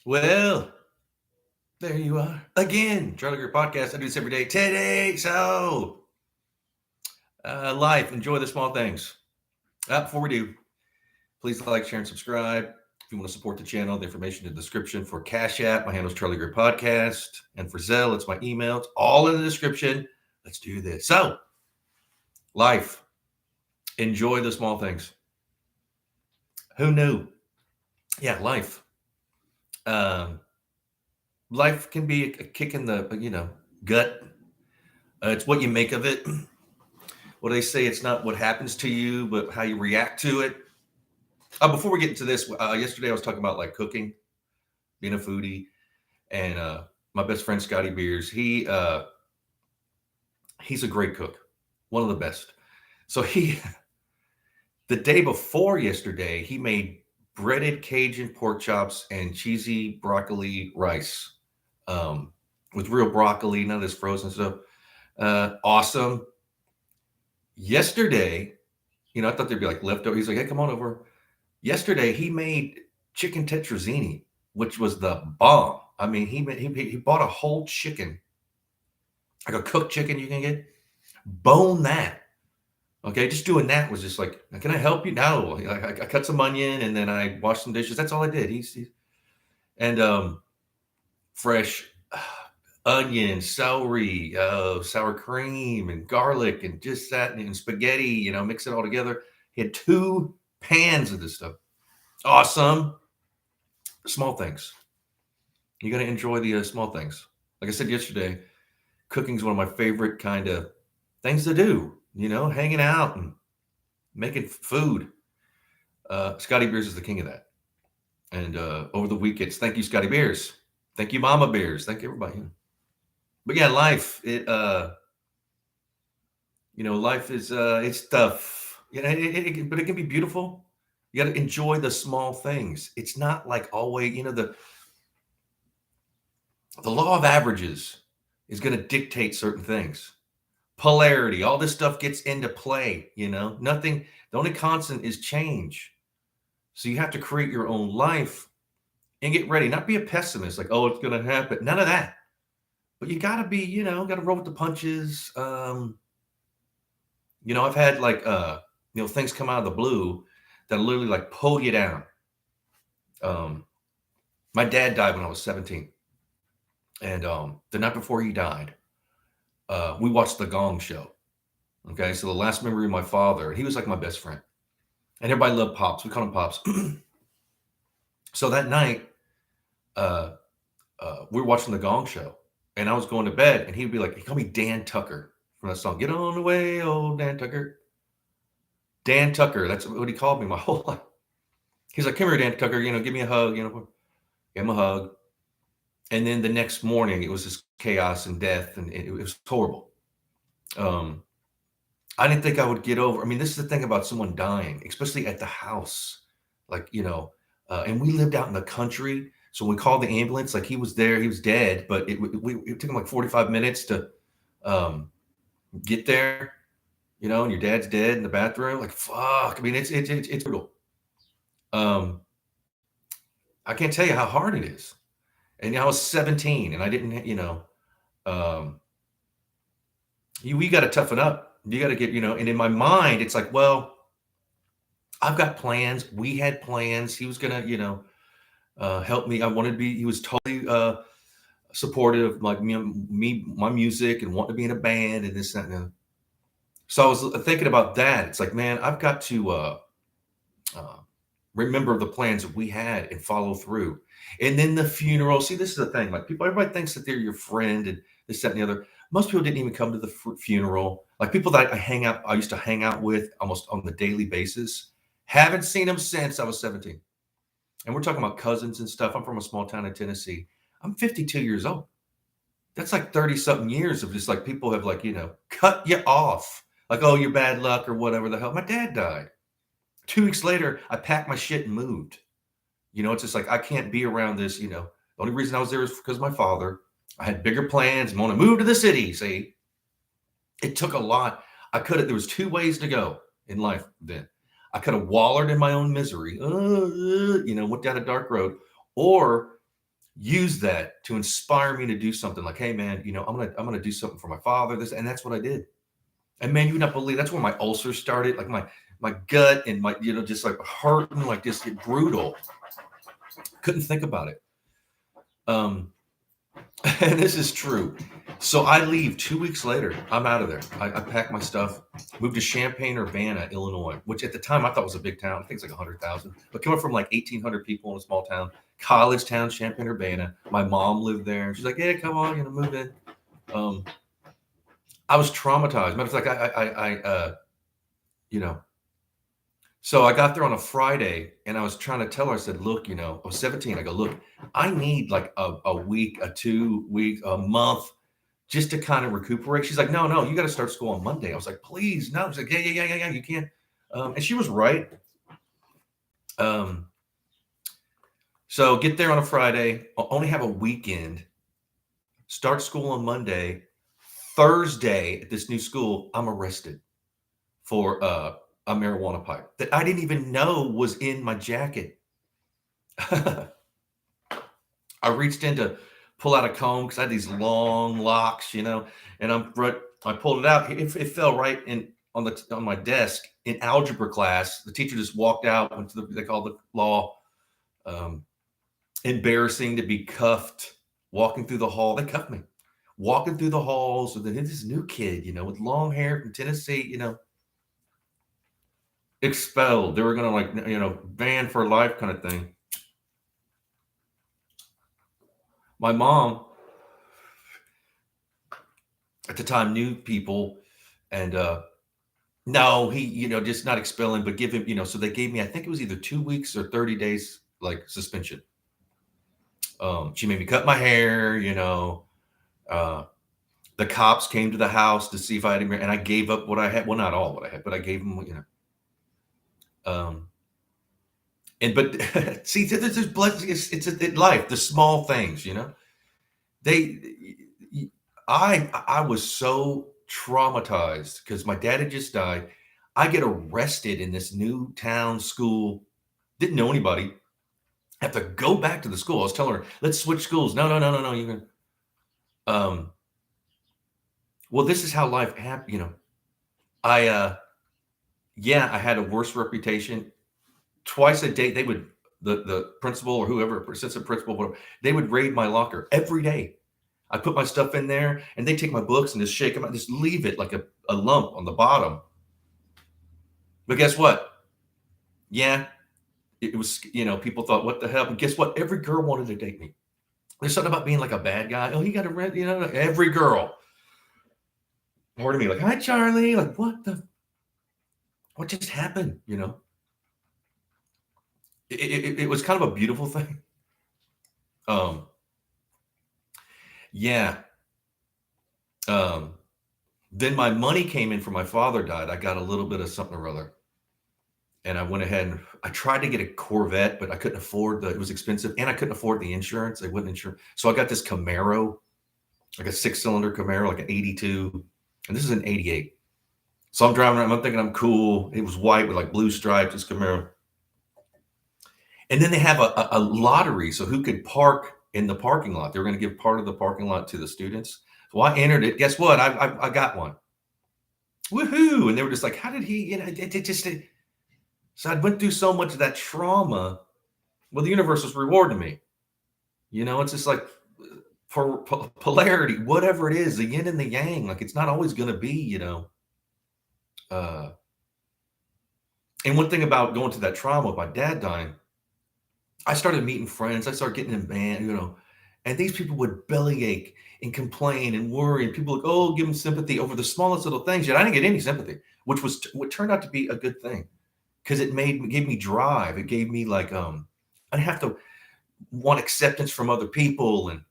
Well, there you are again. Charlie Greer podcast. I do this every day. Today, life. Enjoy the small things. Before we do, please like, share, and subscribe. If you want to support the channel, the information in the description for Cash App. My handle is Charlie Greer Podcast, and for Zelle, it's my email. It's all in the description. Let's do this. So, life. Enjoy the small things. Who knew? Yeah, life. Um, Life can be a kick in the gut. It's what you make of it. What they say, it's not what happens to you, but how you react to it. Before we get into this, yesterday I was talking about like cooking, being a foodie, and my best friend Scotty Beers. He's a great cook, one of the best. So the day before yesterday, he made breaded Cajun pork chops and cheesy broccoli rice, with real broccoli, none of this frozen stuff. Awesome. Yesterday, I thought there'd be like leftover. He's like, "Hey, come on over." Yesterday, he made chicken tetrazzini, which was the bomb. I mean, he bought a whole chicken, like a cooked chicken you can get, bone that. Okay, just doing that was just like, can I help you? No, I cut some onion and then I washed some dishes. That's all I did. And fresh onion, celery, sour cream, and garlic, and just that, and spaghetti. Mix it all together. He had 2 pans of this stuff. Awesome. Small things. You got to enjoy the small things. Like I said yesterday, cooking is one of my favorite kind of things to do. Hanging out and making food. Scotty Beers is the king of that. And over the weekends, thank you, Scotty Beers. Thank you, Mama Beers. Thank you, everybody. But yeah, life. Life is it's tough. But it can be beautiful. You got to enjoy the small things. It's not like always. The law of averages is going to dictate certain things. Polarity, all this stuff gets into play. Nothing. The only constant is change. So you have to create your own life and get ready. Not be a pessimist, like, oh, it's going to happen. None of that. But you got to be, got to roll with the punches. I've had like, things come out of the blue that literally like pull you down. My dad died when I was 17. And the night before he died, we watched The Gong Show. Okay, so the last memory of my father, he was like my best friend. And everybody loved Pops. We called him Pops. So that night, we were watching The Gong Show. And I was going to bed, and he'd be like, he called me Dan Tucker from that song. Get on the way, old Dan Tucker. Dan Tucker, that's what he called me my whole life. He's like, come here, Dan Tucker, give me a hug, give him a hug. And then the next morning, it was just chaos and death, and it was horrible. I didn't think I would get over. I mean, this is the thing about someone dying, especially at the house. Like, and we lived out in the country. So when we called the ambulance, like he was there, he was dead, but it took him like 45 minutes to get there, and your dad's dead in the bathroom. Like, fuck. I mean, it's brutal. I can't tell you how hard it is. And I was 17 and I didn't, we got to toughen up. You got to get, and in my mind, it's like, well, I've got plans. We had plans. He was going to, help me. He was totally supportive of like me, my music, and wanting to be in a band and this, that, and the other. So I was thinking about that. It's like, man, I've got to remember the plans that we had and follow through. And then the funeral. See, this is the thing. Like everybody thinks that they're your friend and this, that, and the other. Most people didn't even come to the funeral. Like people that I used to hang out with almost on the daily basis. Haven't seen them since I was 17. And we're talking about cousins and stuff. I'm from a small town in Tennessee. I'm 52 years old. That's like 30 something years of just like people have like, cut you off. Like, oh, you're bad luck or whatever the hell. My dad died. 2 weeks later, I packed my shit and moved. It's just like, I can't be around this, The only reason I was there was because of my father. I had bigger plans. I want to move to the city. See, it took a lot. There was 2 ways to go in life then. I could have wallered in my own misery, went down a dark road, or use that to inspire me to do something like, hey man, I'm gonna do something for my father. This, and that's what I did. And man, you would not believe, that's where my ulcers started, like my gut and my, just like hurting, like just brutal. Couldn't think about it. And this is true. So I leave 2 weeks later. I'm out of there. I pack my stuff, moved to Champaign-Urbana, Illinois, which at the time I thought was a big town. I think it's like 100,000, but coming from like 1,800 people in a small town, college town, Champaign-Urbana. My mom lived there. She's like, "Yeah, come on, move in." I was traumatized. Matter of fact, you know, so I got there on a Friday and I was trying to tell her, I said, look, I was 17. I go, look, I need like a week, a 2 week, a month just to kind of recuperate. She's like, no, you got to start school on Monday. I was like, please, no. She's like, yeah, you can't. And she was right. So get there on a Friday, I'll only have a weekend, start school on Monday. Thursday at this new school, I'm arrested for a marijuana pipe that I didn't even know was in my jacket. I reached in to pull out a comb because I had these long locks, and I pulled it out. It fell right in on my desk in algebra class. The teacher just walked out, went to they called the law. Embarrassing to be cuffed, walking through the hall. They cuffed me, walking through the halls with this new kid, with long hair from Tennessee, expelled. They were going to ban for life kind of thing. My mom at the time knew people and no, he, just not expelling, but give him, so they gave me, I think it was either 2 weeks or 30 days like suspension. She made me cut my hair, the cops came to the house to see if I had, and I gave up what I had. Well, not all what I had, but I gave them, but see, there's blessings. It's life, the small things, I was so traumatized because my dad had just died. I get arrested in this new town school. Didn't know anybody. Have to go back to the school. I was telling her, let's switch schools. No. You can. Well, this is how life happened. I had a worse reputation. Twice a day, they would the principal or whoever, assistant principal, whatever, they would raid my locker every day. I put my stuff in there, and they take my books and just shake them out, just leave it like a lump on the bottom. But guess what? Yeah, it was, people thought, what the hell? But guess what? Every girl wanted to date me. There's something about being like a bad guy. Oh, he got a red, every girl. Part of me like, hi, Charlie. Like, what just happened? It was kind of a beautiful thing. Yeah. Then my money came in from my father died. I got a little bit of something or other. And I went ahead and I tried to get a Corvette, but I couldn't afford it was expensive, and I couldn't afford the insurance. They wouldn't insure. So I got this Camaro, like a 6-cylinder Camaro, like an 82. And this is an 88. So I'm driving around, I'm thinking I'm cool. It was white with like blue stripes, this Camaro. And then they have a lottery. So who could park in the parking lot? They were going to give part of the parking lot to the students. So I entered it. Guess what? I got one. Woohoo. And they were just like, how did he, so I went through so much of that trauma. Well, the universe was rewarding me. It's just like for polarity, whatever it is, the yin and the yang, like it's not always going to be, and one thing about going to that trauma of my dad dying, I started meeting friends. I started getting in band, and these people would bellyache and complain and worry. And people would, give them sympathy over the smallest little things. Yet I didn't get any sympathy, which was what turned out to be a good thing because it gave me drive. It gave me like, I didn't have to want acceptance from other people. And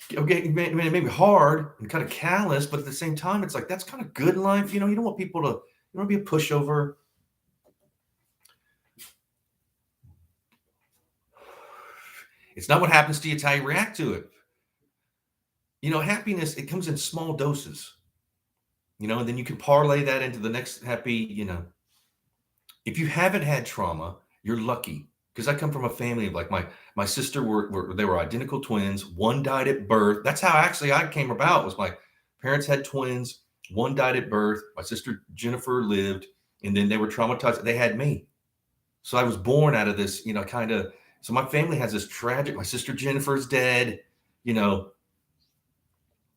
it made me hard and kind of callous, but at the same time, it's like, that's kind of good in life. You don't want people to, you don't want to be a pushover. It's not what happens to you, it's how you react to it. Happiness, it comes in small doses, and then you can parlay that into the next happy, if you haven't had trauma, you're lucky. because I come from a family of like my sister they were identical twins. One died at birth. That's how actually I came about. Was my parents had twins. One died at birth. My sister Jennifer lived, and then they were traumatized. They had me, so I was born out of this, kind of. So my family has this tragic. My sister Jennifer's dead. You know,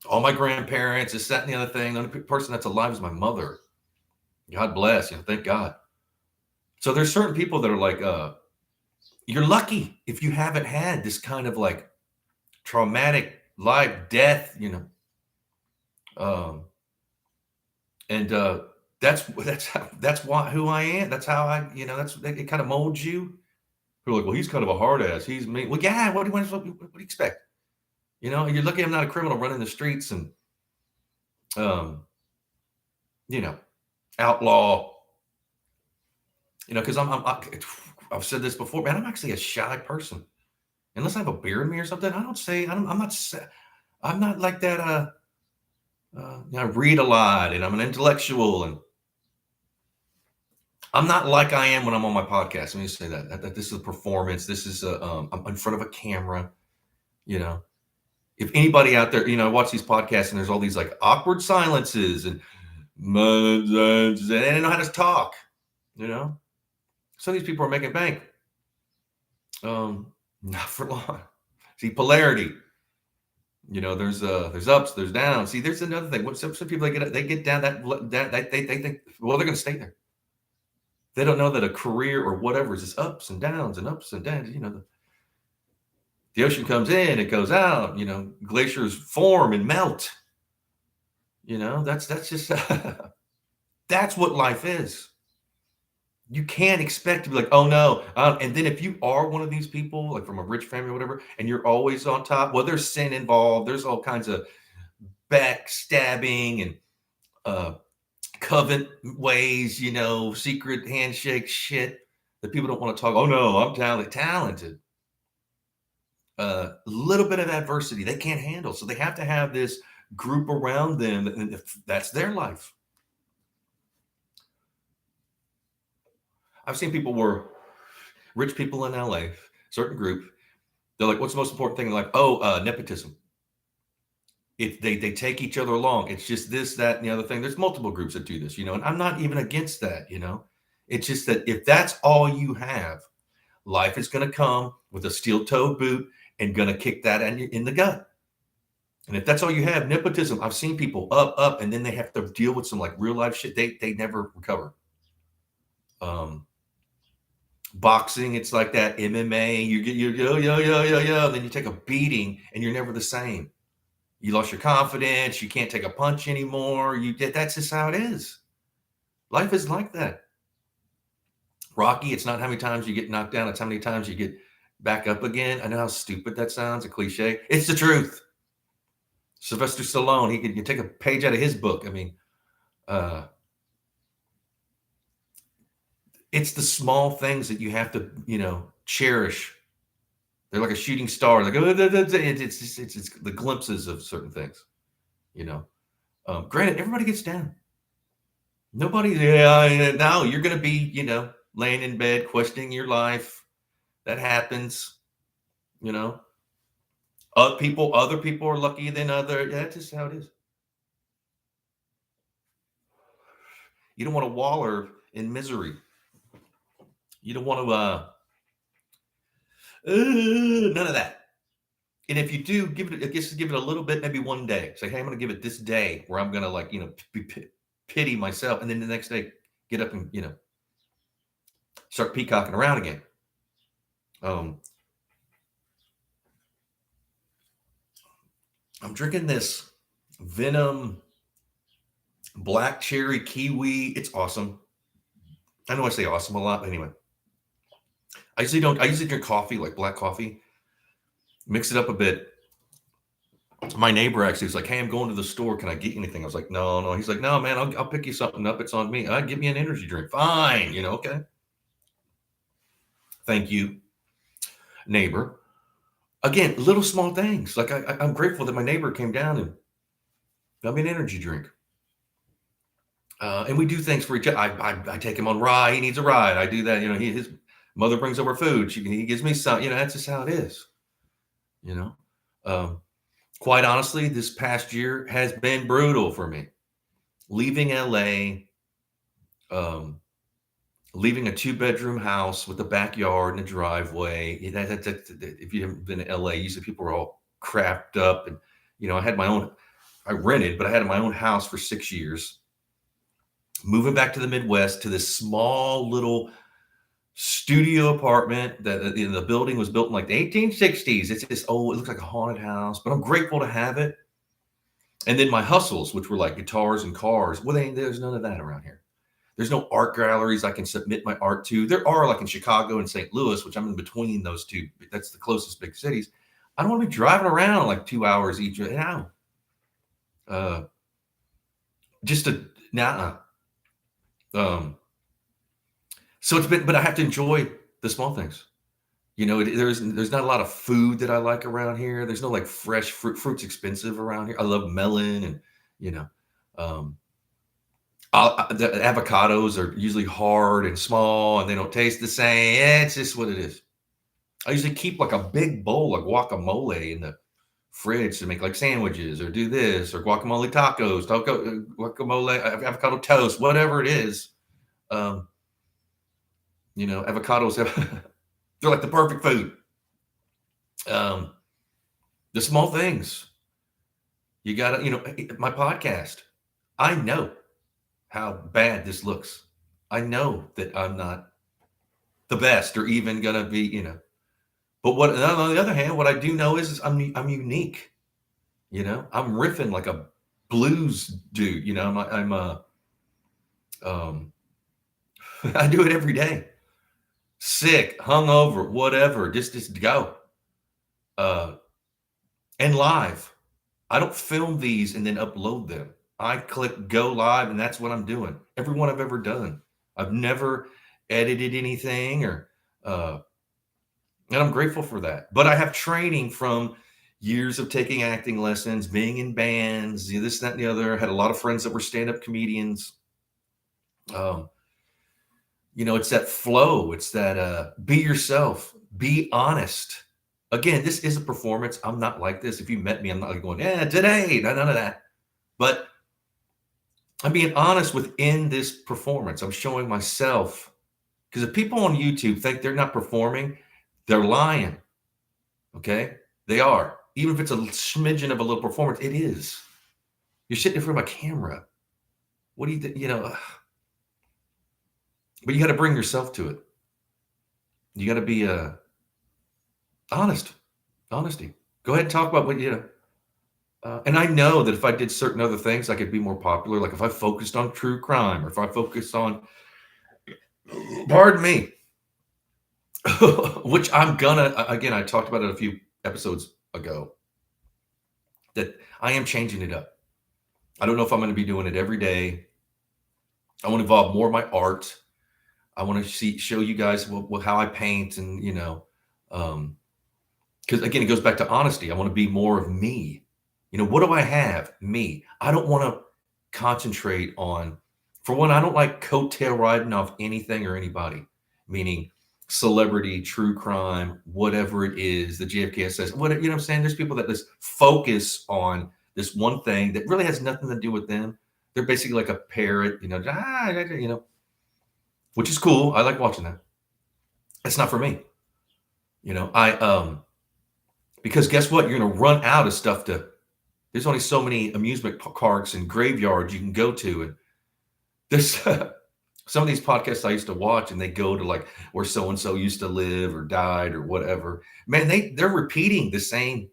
all my grandparents, this, that, and the other thing. The only person that's alive is my mother. God bless. Thank God. So there's certain people that are like, you're lucky if you haven't had this kind of like traumatic life, death, and that's why who I am. That's how it kind of molds you. You're like, well, he's kind of a hard ass. He's mean. Well, yeah. What do you expect? You're lucky I'm not a criminal running the streets and, outlaw. Because I've said this before, man. I'm actually a shy person. Unless I have a beer in me or something, I don't say. I'm not like that. I read a lot and I'm an intellectual, and I'm not like I am when I'm on my podcast. Let me say that this is a performance. This is I'm in front of a camera. If anybody out there, watch these podcasts and there's all these like awkward silences and they don't know how to talk. Some of these people are making bank. Not for long. See, polarity. There's ups, there's downs. See, there's another thing. What some people they get down that they think, well, they're going to stay there. They don't know that a career or whatever is just ups and downs and ups and downs. The ocean comes in, it goes out. Glaciers form and melt. That's just that's what life is. You can't expect to be like, oh no. And then if you are one of these people, like from a rich family or whatever, and you're always on top, well, there's sin involved. There's all kinds of backstabbing and covenant ways, secret handshake shit that people don't want to talk. Oh no, I'm talented. A little bit of adversity they can't handle. So they have to have this group around them, and that's their life. I've seen people where rich people in LA, certain group, they're like, what's the most important thing in life? Oh, nepotism. If they take each other along, it's just this, that, and the other thing. There's multiple groups that do this, and I'm not even against that, It's just that if that's all you have, life is going to come with a steel-toed boot and going to kick that in the gut. And if that's all you have, nepotism, I've seen people up, and then they have to deal with some like real life shit. They never recover. Boxing, it's like that. MMA, you get then you take a beating and you're never the same. You lost your confidence. You can't take a punch anymore. That's just how it is. Life is like that. Rocky, it's not how many times you get knocked down. It's how many times you get back up again. I know how stupid that sounds, a cliche. It's the truth. Sylvester Stallone, he could take a page out of his book. I mean, it's the small things that you have to, cherish. They're like a shooting star. Like, it's the glimpses of certain things, Granted, everybody gets down. Nobody, now you're going to be, laying in bed, questioning your life. That happens, Other people are lucky than other. That's just how it is. You don't want to waller in misery. You don't want to, none of that. And if you do, give it a little bit, maybe one day. Say, hey, I'm going to give it this day where I'm going to pity myself. And then the next day, get up and, start peacocking around again. I'm drinking this Venom black cherry kiwi. It's awesome. I know I say awesome a lot, but anyway. I usually drink coffee, like black coffee, mix it up a bit. My neighbor actually was like, hey, I'm going to the store. Can I get you anything? I was like, no. He's like, no, man, I'll pick you something up. It's on me. Give me an energy drink. Fine. Okay. Thank you, neighbor. Again, little small things. Like I'm grateful that my neighbor came down and got me an energy drink. And we do things for each other. I take him on ride. He needs a ride. I do that. Mother brings over food. He gives me some, that's just how it is, you know. Um, quite honestly, this past year has been brutal for me. Leaving LA, um, leaving a 2-bedroom house with a backyard and a driveway. If you haven't been to LA, usually people are all crapped up. And, I rented, but I had my own house for 6 years. Moving back to the Midwest to this small little studio apartment that the building was built in like the 1860s. It's just old. It looks like a haunted house, but I'm grateful to have it. And then my hustles, which were like guitars and cars. Well, there's none of that around here. There's no art galleries I can submit my art to. There are, like in Chicago and St. Louis, which I'm in between those two. That's the closest big cities. I don't want to be driving around like 2 hours each. Just to nah. So it's been, but I have to enjoy the small things. There's not a lot of food that I like around here. There's no like fresh fruit. Fruit's expensive around here. I love melon and um, the avocados are usually hard and small and they don't taste the same. It's just what it is. I usually keep like a big bowl of guacamole in the fridge to make like sandwiches or do this or guacamole tacos, guacamole, avocado toast, whatever it is. Avocados, they're like the perfect food. The small things. You gotta, my podcast, I know how bad this looks. I know that I'm not the best or even gonna be, but what on the other hand, what I do know is I'm unique. I'm riffing like a blues dude. I do it every day. Sick, hungover, whatever, just go. And live. I don't film these and then upload them. I click go live and that's what I'm doing. Every one I've ever done. I've never edited anything and I'm grateful for that. But I have training from years of taking acting lessons, being in bands, this, that, and the other. I had a lot of friends that were stand-up comedians. It's that flow. It's that be yourself, be honest. Again, this is a performance. I'm not like this. If you met me, I'm not like going, today, none of that. But I'm being honest within this performance. I'm showing myself. Because if people on YouTube think they're not performing, they're lying. Okay? They are. Even if it's a smidgen of a little performance, it is. You're sitting in front of a camera. What do you think? But you got to bring yourself to it. You got to be honest. Honesty. Go ahead and talk about what and I know that if I did certain other things, I could be more popular. Like if I focused on true crime or if I focused on, pardon me, which I'm gonna, again, I talked about it a few episodes ago, that I am changing it up. I don't know if I'm going to be doing it every day. I want to involve more of my art. I want to show you guys how I paint and, because again, it goes back to honesty. I want to be more of me. What do I have? Me. I don't want to concentrate on, for one, I don't like coattail riding off anything or anybody, meaning celebrity, true crime, whatever it is, the JFK says, what I'm saying? There's people that just focus on this one thing that really has nothing to do with them. They're basically like a parrot, which is cool. I like watching that. It's not for me. Because guess what? You're going to run out of stuff there's only so many amusement parks and graveyards you can go to. And there's some of these podcasts I used to watch and they go to like where so-and-so used to live or died or whatever. Man, they're repeating the same.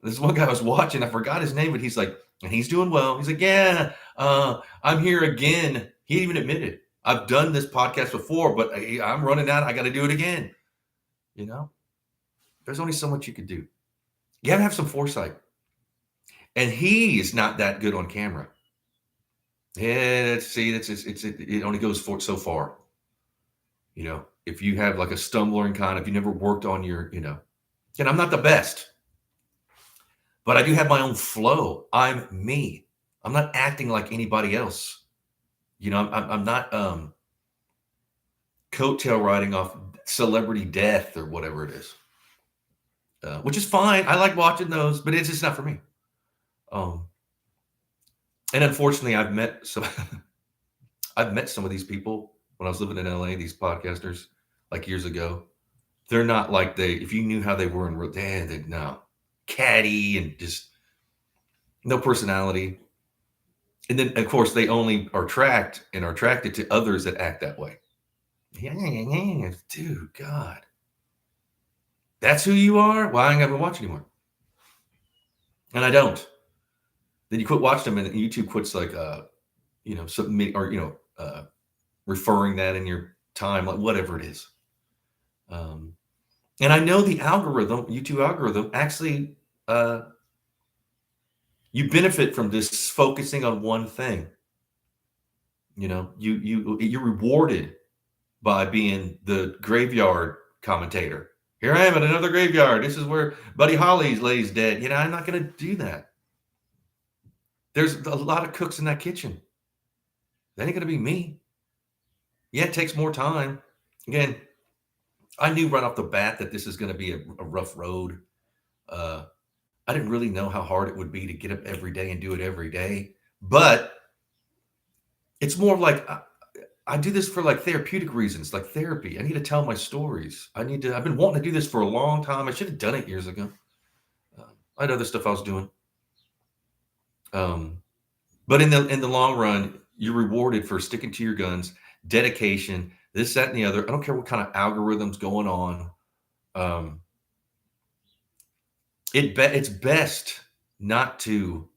This one guy I was watching, I forgot his name, but he's like, and he's doing well. He's like, yeah, I'm here again. He even admitted, I've done this podcast before, but I'm running out. I got to do it again. There's only so much you could do. You got to have some foresight. And he is not that good on camera. Yeah, it only goes so far. If you have like a stumbler and if you never worked on your, and I'm not the best, but I do have my own flow. I'm me. I'm not acting like anybody else. I'm not, coattail riding off celebrity death or whatever it is, which is fine. I like watching those, but it's just not for me. And unfortunately, I've met some of these people when I was living in LA. These podcasters, like years ago, they're not like if you knew how they were in real, they no, catty and just no personality. And then, of course, they only are attracted to others that act that way. Dude, God, that's who you are? Well, I ain't gonna watch anymore, and I don't. Then you quit watching them, and YouTube quits like submit or referring that in your time, like whatever it is. And I know the YouTube algorithm, actually, you benefit from this focusing on one thing. You're rewarded by being the graveyard commentator. Here I am at another graveyard. This is where Buddy Holly lays dead. I'm not going to do that. There's a lot of cooks in that kitchen. That ain't going to be me. Yeah, it takes more time. Again, I knew right off the bat that this is going to be a rough road. I didn't really know how hard it would be to get up every day and do it every day. But it's more like I do this for like therapeutic reasons, like therapy. I need to tell my stories. I've been wanting to do this for a long time. I should have done it years ago. I had other stuff I was doing. But in the long run, you're rewarded for sticking to your guns, dedication, this, that, and the other. I don't care what kind of algorithm's going on. It's best not to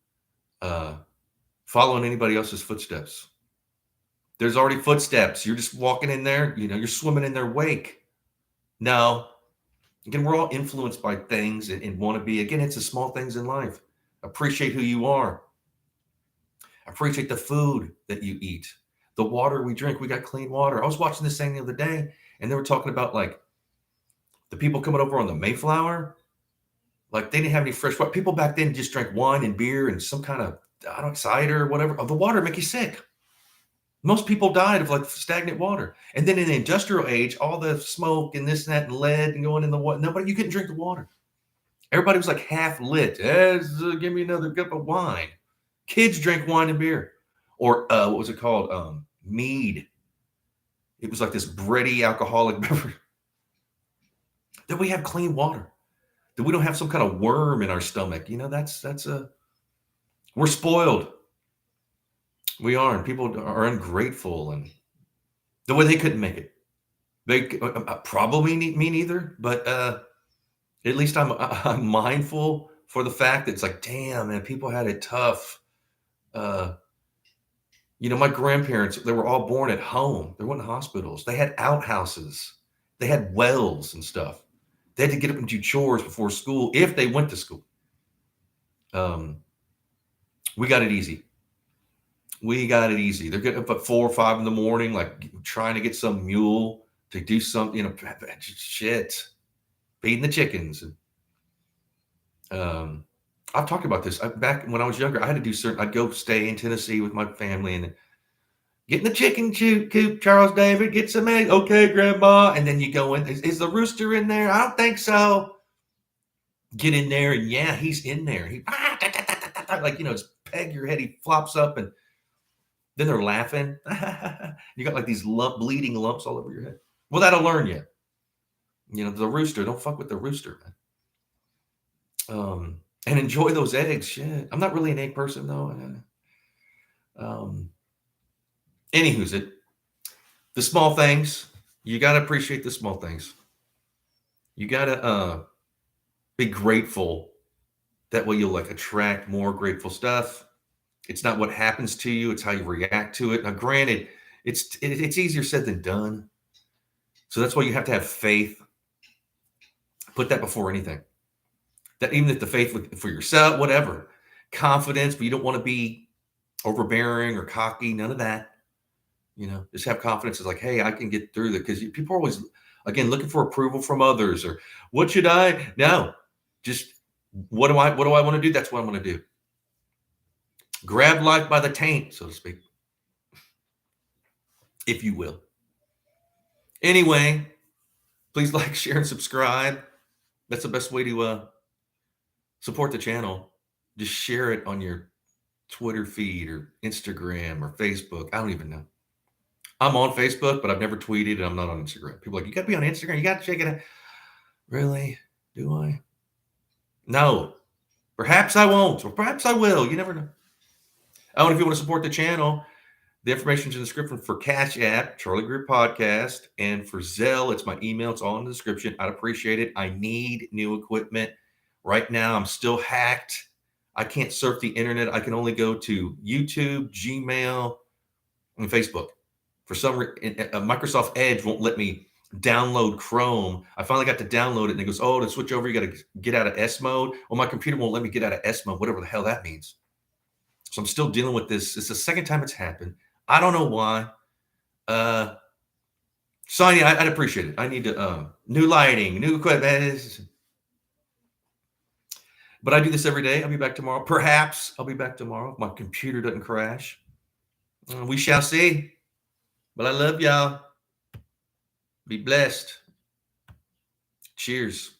follow in anybody else's footsteps. There's already footsteps. You're just walking in there, you're swimming in their wake. No. Again, we're all influenced by things and want to be. Again, it's the small things in life. Appreciate who you are. Appreciate the food that you eat, the water we drink. We got clean water. I was watching this thing the other day, and they were talking about like the people coming over on the Mayflower. Like they didn't have any fresh water. People back then just drank wine and beer and some kind of cider or whatever. The water make you sick. Most people died of like stagnant water. And then in the industrial age, all the smoke and this and that and lead and going in the water. You couldn't drink the water. Everybody was like half lit. Give me another cup of wine. Kids drank wine and beer. Or what was it called? Mead. It was like this bready alcoholic beverage. That we have clean water. That we don't have some kind of worm in our stomach. We're spoiled. We are, and people are ungrateful, and the way they couldn't make it. They probably me neither, but at least I'm mindful for the fact that it's like, damn, man, people had it tough. My grandparents, they were all born at home. They weren't in hospitals. They had outhouses. They had wells and stuff. They had to get up and do chores before school if they went to school. We got it easy. They're getting up at 4 or 5 in the morning, like trying to get some mule to do something, shit, feeding the chickens. And I've talked about this. Back when I was younger, I had to do I'd go stay in Tennessee with my family and get in the chicken coop, Charles David, get some eggs. Okay, Grandma. And then you go in. Is the rooster in there? I don't think so. Get in there, and yeah, he's in there. He it's peg your head. He flops up, and then they're laughing. You got like these bleeding lumps all over your head. Well, that'll learn you. The rooster. Don't fuck with the rooster, man. And enjoy those eggs. Shit, I'm not really an egg person though. Anywho's it. The small things. You gotta appreciate the small things. You gotta be grateful. That way you'll like attract more grateful stuff. It's not what happens to you, it's how you react to it. Now, granted, it's easier said than done. So that's why you have to have faith. Put that before anything. That even if the faith for yourself, whatever, confidence, but you don't want to be overbearing or cocky, none of that. Just have confidence. It's like, hey, I can get through that, because people are always, again, looking for approval from others, or what should I? No, just what do I want to do? That's what I'm going to do. Grab life by the taint, so to speak, if you will. Anyway, please like, share, and subscribe. That's the best way to support the channel. Just share it on your Twitter feed or Instagram or Facebook. I don't even know. I'm on Facebook, but I've never tweeted, and I'm not on Instagram. People are like, you got to be on Instagram. You got to check it out. Really? Do I? No. Perhaps I won't, or perhaps I will. You never know. Oh, and if you want to support the channel, the information's in the description for Cash App, Charlie Greer Podcast, and for Zelle, it's my email. It's all in the description. I'd appreciate it. I need new equipment. Right now, I'm still hacked. I can't surf the internet. I can only go to YouTube, Gmail, and Facebook. For some reason, Microsoft Edge won't let me download Chrome. I finally got to download it, and it goes, "Oh, to switch over, you got to get out of S mode." Well, my computer won't let me get out of S mode, whatever the hell that means. So I'm still dealing with this. It's the second time it's happened. I don't know why. Sonia, I'd appreciate it. I need to new lighting, new equipment. But I do this every day. I'll be back tomorrow. Perhaps I'll be back tomorrow if my computer doesn't crash. We shall see. But I love y'all. Be blessed. Cheers.